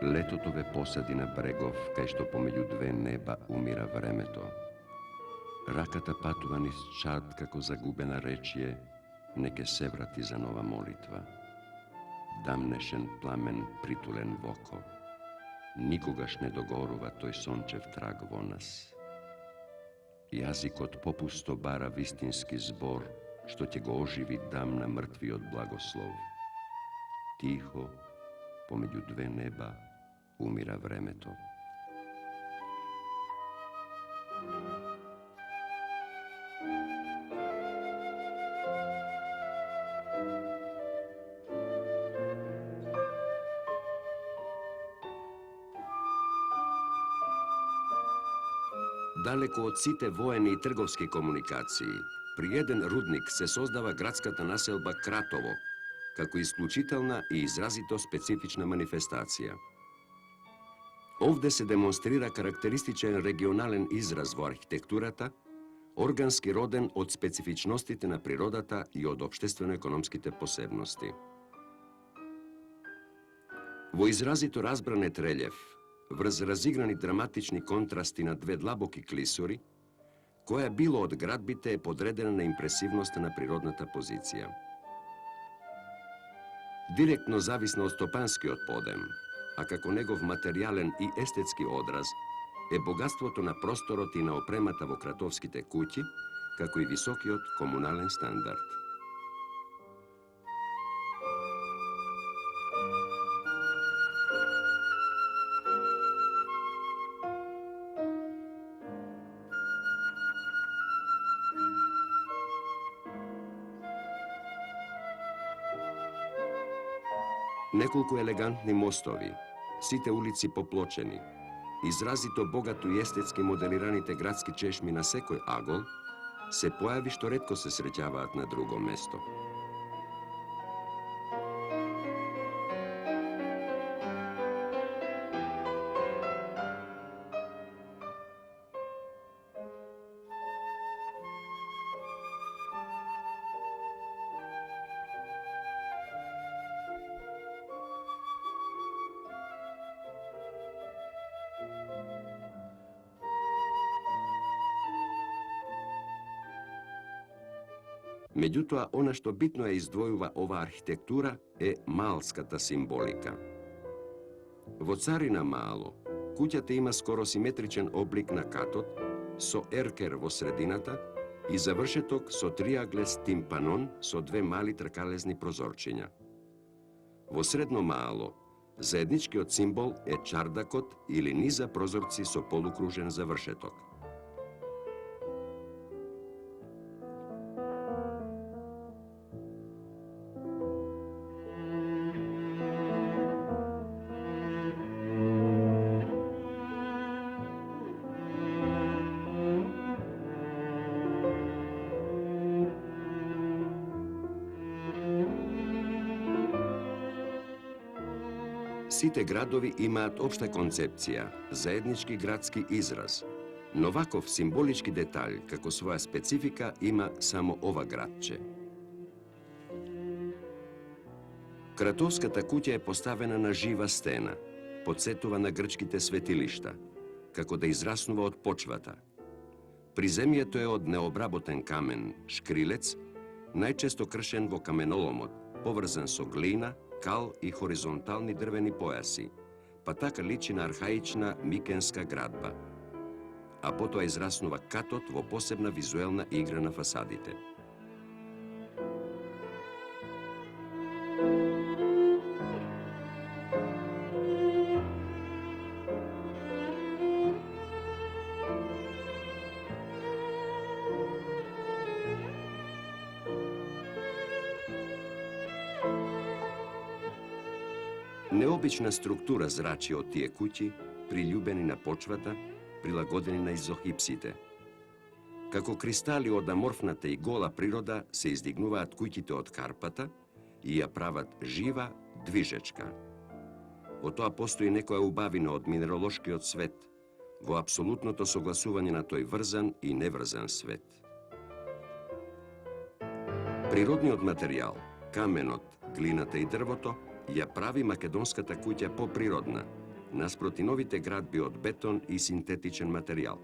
Летото ве посади на брегов, кај што помеѓу две неба умира времето. Раката патува низ чад како загубена речје, неке се врати за нова молитва. Дамнешен пламен притулен во око. Никогаш не догорува тој сончев траг во нас. Јазикот попусто бара вистински збор, што ќе го оживи дам на мртвиот благослов. Тихо, помеѓу две неба, умира времето. Далеко од сите воени и трговски комуникации, при еден рудник се создава градската населба Кратово, како исклучителна и изразито специфична манифестација. Овде се демонстрира карактеристичен регионален израз во архитектурата, органски роден од специфичностите на природата и од општествено-економските посебности. Во изразито разбранет релјеф, врз разиграни драматични контрасти на две длабоки клисури, која било од градбите е подредена на импресивноста на природната позиција. Директно зависна од стопанскиот подем, а како негов материјален и естетски одраз, е богатството на просторот и на опремата во кратовските куќи, како и високиот комунален стандард. Неколку елегантни мостови, сите улици поплочени, изразито богато и естетски моделираните градски чешми на секој агол, се појави што ретко се среќаваат на друго место. Меѓутоа, она што битно ја издвојува ова архитектура е маалската символика. Во Царина Маало, куќата има скоро симетричен облик на катот, со еркер во средината и завршеток со триаглес тимпанон со две мали тркалезни прозорчиња. Во Средно Маало, заедничкиот символ е чардакот или низа прозорци со полукружен завршеток. Сите градови имаат општа концепција, заеднички градски израз, но ваков символички детаљ како своја специфика има само ова градче. Кратовската куќа е поставена на жива стена, потсетува на грчките светилишта, како да израснува од почвата. Приземјето е од необработен камен, шкрилец, најчесто кршен во каменоломот, поврзан со глина, кал и хоризонтални дрвени појаси, па така личи на архаична микенска градба. А потоа израснува катот во посебна визуелна игра на фасадите. Необична структура зрачи од тие куќи, приљубени на почвата, прилагодени на изохипсите. Како кристали од аморфната и гола природа се издигнуваат куќите од карпата и ја прават жива, движечка. Во тоа постои некоја убавина од минералошкиот свет, во апсолутното согласување на тој врзан и неврзан свет. Природниот материјал, каменот, глината и дрвото, ја прави македонската куќа поприродна, наспроти новите градби од бетон и синтетичен материјал.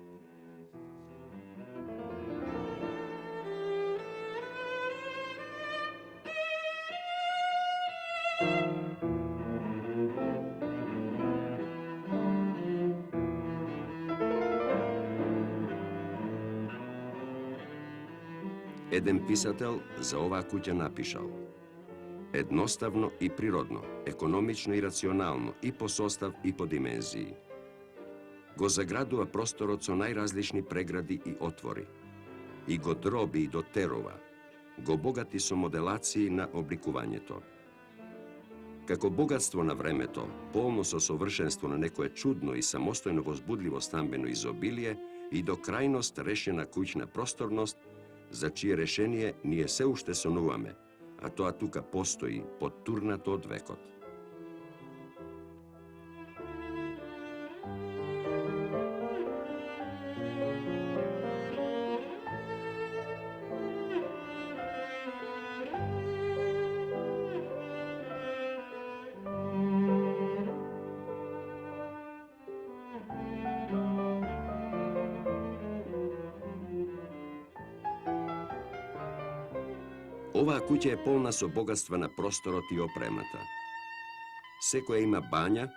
Еден писател за оваа куќа напишал: едноставно и природно, економично и рационално, и по состав и по димензии. Го заградува просторот со најразлични прегради и отвори. И го дроби и дотерува. Го богати со моделации на обликувањето. Како богатство на времето, полно со совршенство на некое чудно и самостојно возбудливо стамбено изобилие и до крајност решена куќна просторност, за чие решение ние се уште сонуваме, а тоа тука постои, поттурнато од векот. Оваа куќа е полна со богатства на просторот и опремата. Секоја има бања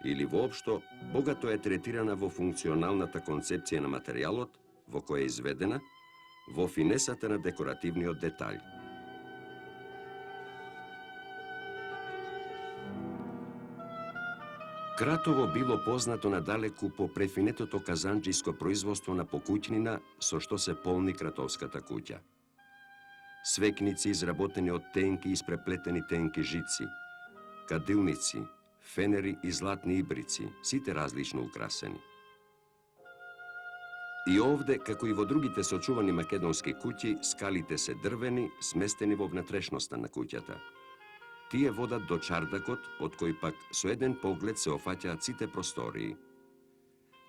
или воопшто богато е третирана во функционалната концепција на материјалот во која е изведена, во финесата на декоративниот детаљ. Кратово било познато надалеку по префинетото казанџиско производство на покуќнина со што се полни кратовската куќа. Свекници изработени од тенки и испреплетени тенки жици, кадилници, фенери и златни ибрици, сите различно украсени. И овде, како и во другите сочувани македонски куќи, скалите се дрвени, сместени во внатрешноста на куќата. Тие водат до чардакот, од кој пак со еден поглед се офаќаат сите простории.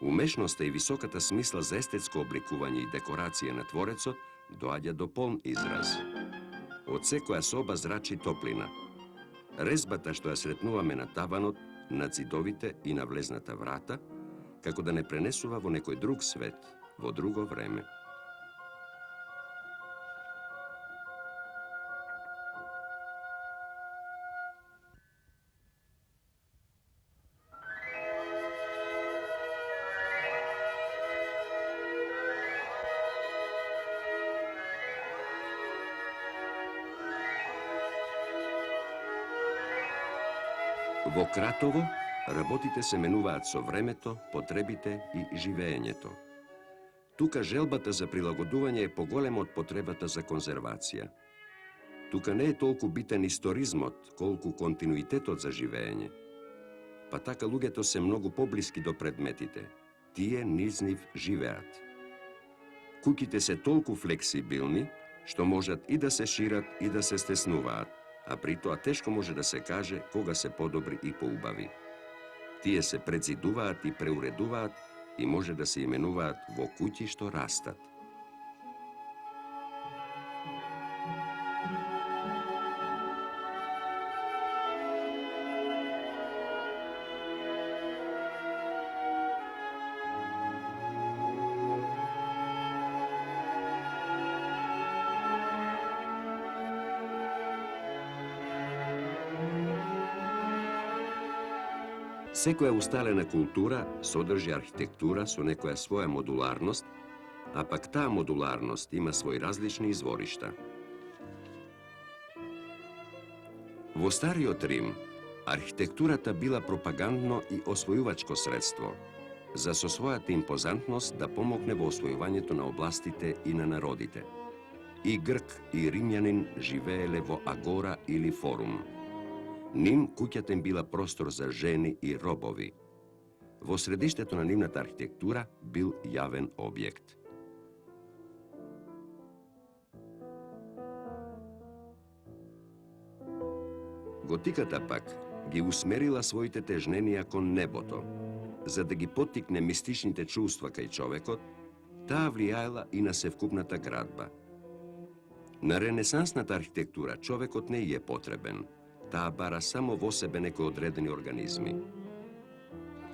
Умешноста и високата смисла за естетско обликување и декорација на творецот доаѓа до полн израз. Од секоја соба зрачи топлина. Резбата што ја сретнуваме на таванот, на ѕидовите и на влезната врата, како да не пренесува во некој друг свет, во друго време. Во Кратово, работите се менуваат со времето, потребите и живеењето. Тука желбата за прилагодување е поголема од потребата за конзервација. Тука не е толку битен историзмот, колку континуитетот за живеење. Па така луѓето се многу поблиски до предметите. Тие низ нив живеат. Куќите се толку флексибилни, што можат и да се шират и да се стеснуваат, а при тоа тешко може да се каже кога се подобри и поубави. Тие се предзидуваат и преуредуваат и може да се именуваат во куќи што растат. Секоја усталена култура содржи архитектура со некоја своја модуларност, а пак таа модуларност има свои различни изворишта. Во Стариот Рим, архитектурата била пропагандно и освојувачко средство, за со својата импозантност да помогне во освојувањето на областите и на народите. И грк и римјанин живееле во агора или форум. Ним куќата им била простор за жени и робови. Во средиштето на нивната архитектура бил јавен објект. Готиката пак ги усмерила своите тежненија кон небото. За да ги поттикне мистичните чувства кај човекот, таа влијаела и на севкупната градба. На ренесансната архитектура човекот не е потребен. Таа бара само во себе некои одредени организми.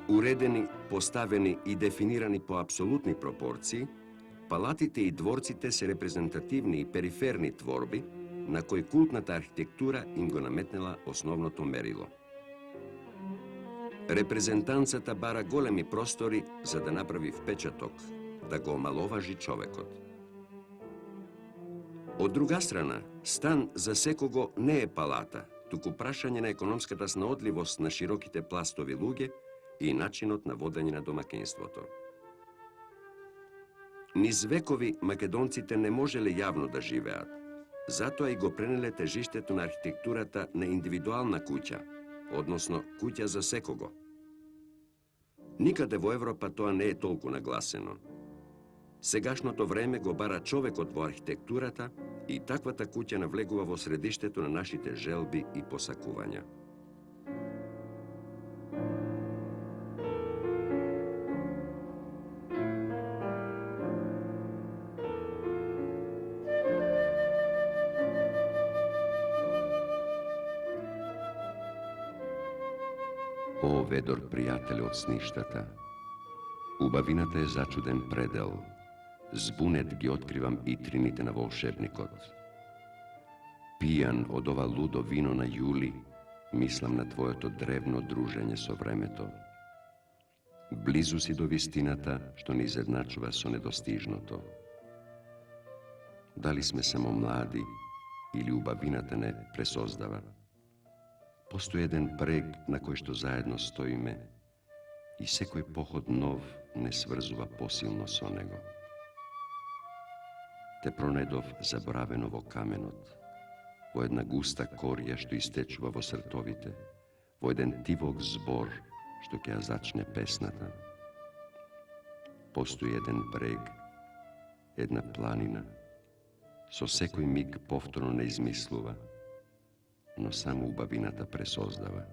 Уредени, поставени и дефинирани по апсолутни пропорции, палатите и дворците се репрезентативни и периферни творби на кои култната архитектура им го наметнела основното мерило. Репрезентанцата бара големи простори за да направи впечаток, да го омаловажи човекот. Од друга страна, стан за секого не е палата, туку прашање на економската снаодливост на широките пластови луѓе и начинот на водење на домакинството. Низ векови македонците не можеле јавно да живеат, затоа и го пренеле тежиштето на архитектурата на индивидуална куќа, односно куќа за секого. Никаде во Европа тоа не е толку нагласено. Сегашното време го бара човекот во архитектурата и таквата куќа навлегува во средиштето на нашите желби и посакувања. О, ведор пријателе од сништата, убавината е зачуден предел, збунет ги откривам итрините на волшебникот. Пијан од ова лудо вино на јули, мислам на твоето древно дружење со времето. Близу си до вистината, што ни изедначува со недостижното. Дали сме само млади, или убавината не пресоздава? Постои еден брег на кој што заедно стоиме и секој поход нов не сврзува посилно со него. Те пронедов заборавено во каменот, во една густа корија што истечува во сртовите, во еден тивок збор што ќе ја зачне песната. Постои еден брег, една планина, со секој миг повторно не измислува, но само убавината пресоздава.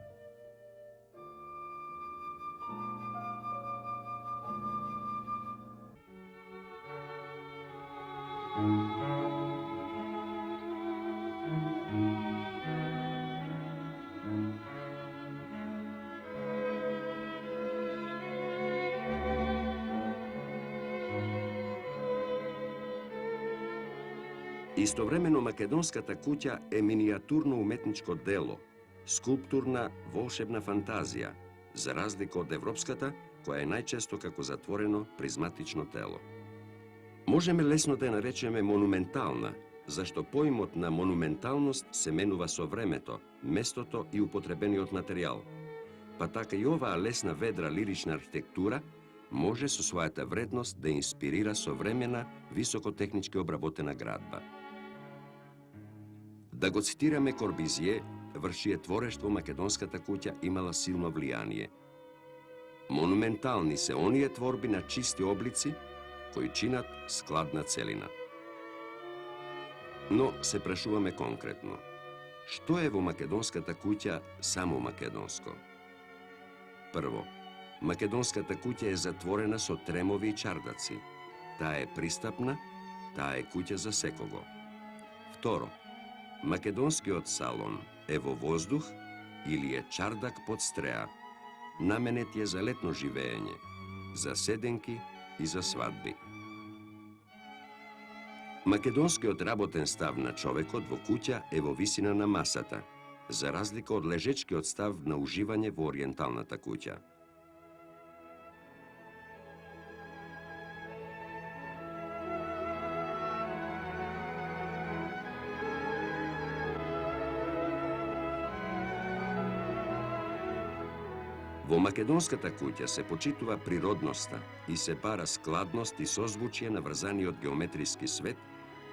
Истовремено македонската куќа е минијатурно уметничко дело, скулптурна волшебна фантазија, за разлика од европската, која е најчесто како затворено призматично тело. Можеме лесно да ја наречеме монументална, зашто поимот на монументалност се менува со времето, местото и употребениот материјал. Па така и оваа лесна ведра лирична архитектура може со својата вредност да инспирира современа, високотехнички обработена градба. Да го цитираме Корбизје, вршие творештво македонската куќа имала силно влијание. Монументални се оние творби на чисти облици, кои чинат складна целина. Но се прашуваме конкретно, што е во македонската куќа само македонско? Прво, македонската куќа е затворена со тремови и чардаци. Таа е пристапна, таа е куќа за секого. Второ, македонскиот салон е во воздух или е чардак под стреа. Наменет е за летно живеење, за седенки и за свадби. Македонскиот работен став на човекот во куќа е во висина на масата, за разлика од лежечкиот став на уживање во ориенталната куќа. Во македонската куќа се почитува природноста и се бара складност и созвучие на врзаниот геометриски свет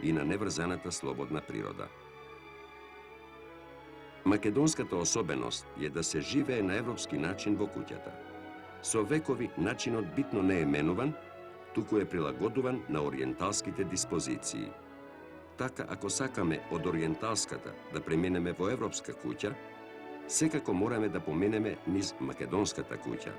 и на неврзаната слободна природа. Македонската особеност е да се живее на европски начин во куќата. Со векови начинот битно не е менуван, туку е прилагодуван на ориенталските диспозиции. Така, ако сакаме од ориенталската да преминеме во европска куќа, секако мораме да поменеме низ македонската куќа.